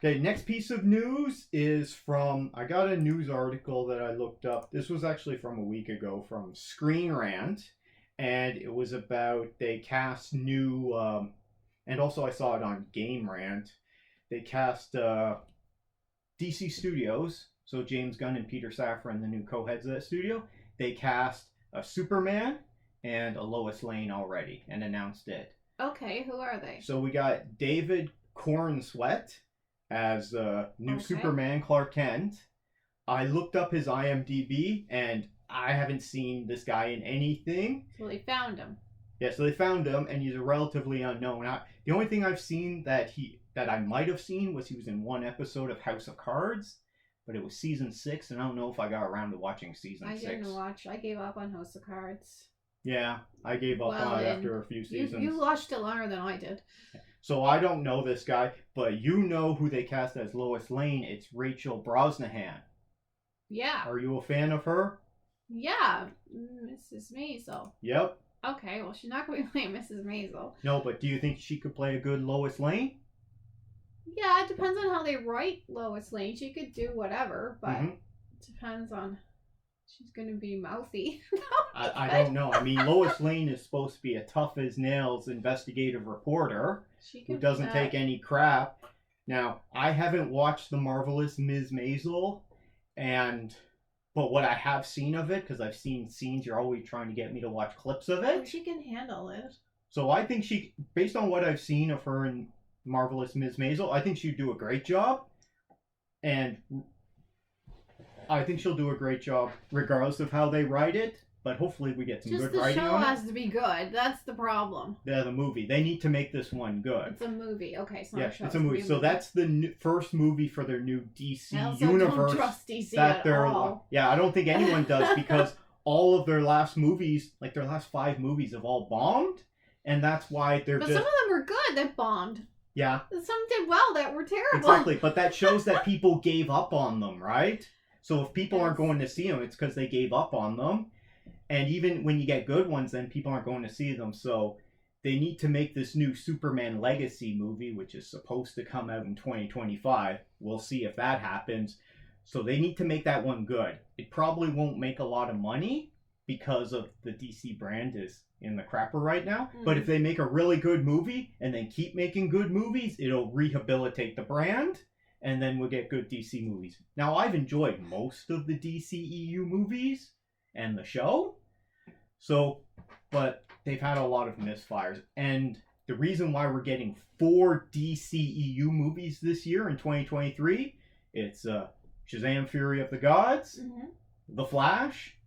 Okay, next piece of news is I got a news article that I looked up. This was actually from a week ago from Screen Rant, and it was about they cast new, and also I saw it on Game Rant. They cast DC Studios, so James Gunn and Peter Safran, the new co-heads of that studio. They cast a Superman and a Lois Lane already and announced it. Okay, who are they? So we got David Cornsweet as new Superman Clark Kent. I looked up his IMDb and I haven't seen this guy in anything. So they found him. Yeah, so they found him and he's a relatively unknown. The only thing I've seen that I might have seen was he was in one episode of House of Cards, but it was season 6 and I don't know if I got around to watching season 6. I didn't watch. I gave up on House of Cards. Yeah, I gave up on it after a few seasons. You watched it longer than I did. So I don't know this guy, but you know who they cast as Lois Lane. It's Rachel Brosnahan. Yeah. Are you a fan of her? Yeah, Mrs. Maisel. Yep. Okay, well, she's not going to be playing Mrs. Maisel. No, but do you think she could play a good Lois Lane? Yeah, it depends on how they write Lois Lane. She could do whatever, but it depends on... She's going to be mouthy. I don't know. I mean, Lois Lane is supposed to be a tough-as-nails investigative reporter who doesn't take any crap. Now, I haven't watched The Marvelous Ms. Maisel, but what I have seen of it, because I've seen scenes, you're always trying to get me to watch clips of it. She can handle it. So I think based on what I've seen of her in Marvelous Ms. Maisel, I think she'd do a great job. And I think she'll do a great job regardless of how they write it. But hopefully we get some good writing on it. The show has to be good. That's the problem. Yeah, the movie. They need to make this one good. It's a movie. Okay, it's not a show. It's a movie. So that's the first movie for their new DC universe. Don't trust DC at all. Yeah, I don't think anyone does because all of their last movies, like their last 5 movies, have all bombed. And that's why But some of them were good that bombed. Yeah. Some did well that were terrible. Exactly, but that shows that people gave up on them, right? So if people aren't going to see them, it's because they gave up on them. And even when you get good ones, then people aren't going to see them. So they need to make this new Superman Legacy movie, which is supposed to come out in 2025. We'll see if that happens. So they need to make that one good. It probably won't make a lot of money because of the DC brand is in the crapper right now. But if they make a really good movie and then keep making good movies, it'll rehabilitate the brand. And then we'll get good DC movies. Now, I've enjoyed most of the DCEU movies and the show. But they've had a lot of misfires. And the reason why we're getting 4 DCEU movies this year in 2023, it's Shazam! Fury of the Gods, The Flash,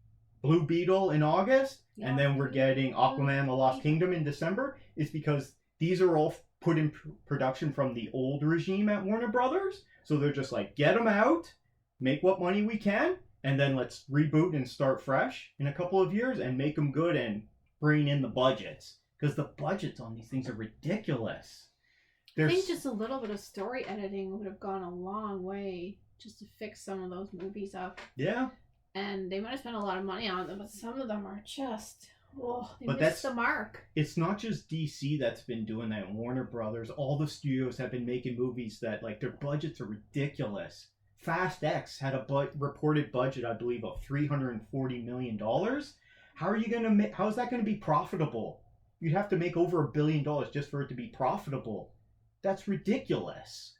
Blue Beetle in August, and then we're getting Aquaman The Lost Kingdom in December, is because these are all put in production from the old regime at Warner Brothers. So they're just like, get them out, make what money we can, and then let's reboot and start fresh in a couple of years and make them good and bring in the budgets. Because the budgets on these things are ridiculous. I think just a little bit of story editing would have gone a long way just to fix some of those movies up. Yeah. And they might have spent a lot of money on them, but some of them are just... they missed the mark. It's not just DC that's been doing that. Warner Brothers, all the studios have been making movies that, like, their budgets are ridiculous. Fast X had a reported budget, I believe, of $340 million. How are you going to make... How is that going to be profitable? You'd have to make over $1 billion just for it to be profitable. That's ridiculous.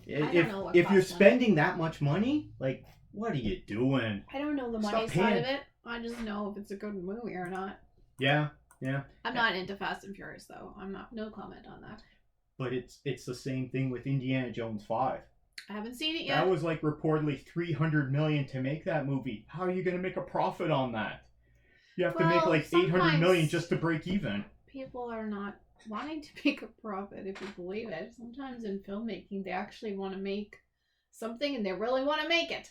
If you're spending that much money, like, what are you doing? I don't know the money side of it. I just know if it's a good movie or not. Yeah. I'm not into Fast and Furious, though. No comment on that. But it's the same thing with Indiana Jones 5. I haven't seen it yet. That was like reportedly $300 million to make that movie. How are you going to make a profit on that? You have to make like $800 million just to break even. People are not wanting to make a profit, if you believe it. Sometimes in filmmaking, they actually want to make something and they really want to make it.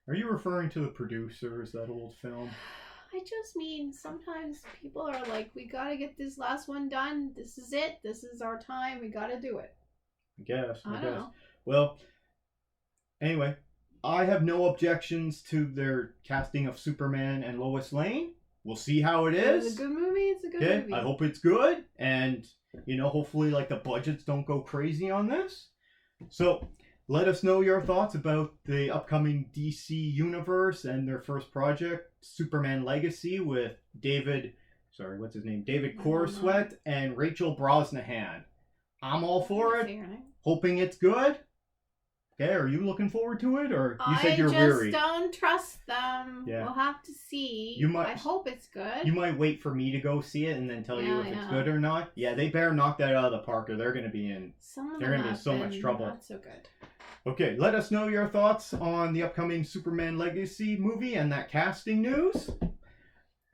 Are you referring to the producers, that old film? I just mean sometimes people are like, we got to get this last one done. This is it. This is our time. We got to do it. I guess. I don't know. Well, anyway, I have no objections to their casting of Superman and Lois Lane. We'll see how it is. It's a good movie. It's a good movie. I hope it's good. And, hopefully, like, the budgets don't go crazy on this. So, let us know your thoughts about the upcoming DC universe and their first project, Superman Legacy, with David, sorry, what's his name? David Coruscant and Rachel Brosnahan. I'm all for it. Hoping it's good. Okay, are you looking forward to it, or you said you're weary? I just don't trust them. Yeah. We'll have to see. I hope it's good. You might wait for me to go see it and then tell you if it's good or not. Yeah, they better knock that out of the park, or they're going to be in. They're going to be in so much trouble. Not so good. Okay, let us know your thoughts on the upcoming Superman Legacy movie and that casting news.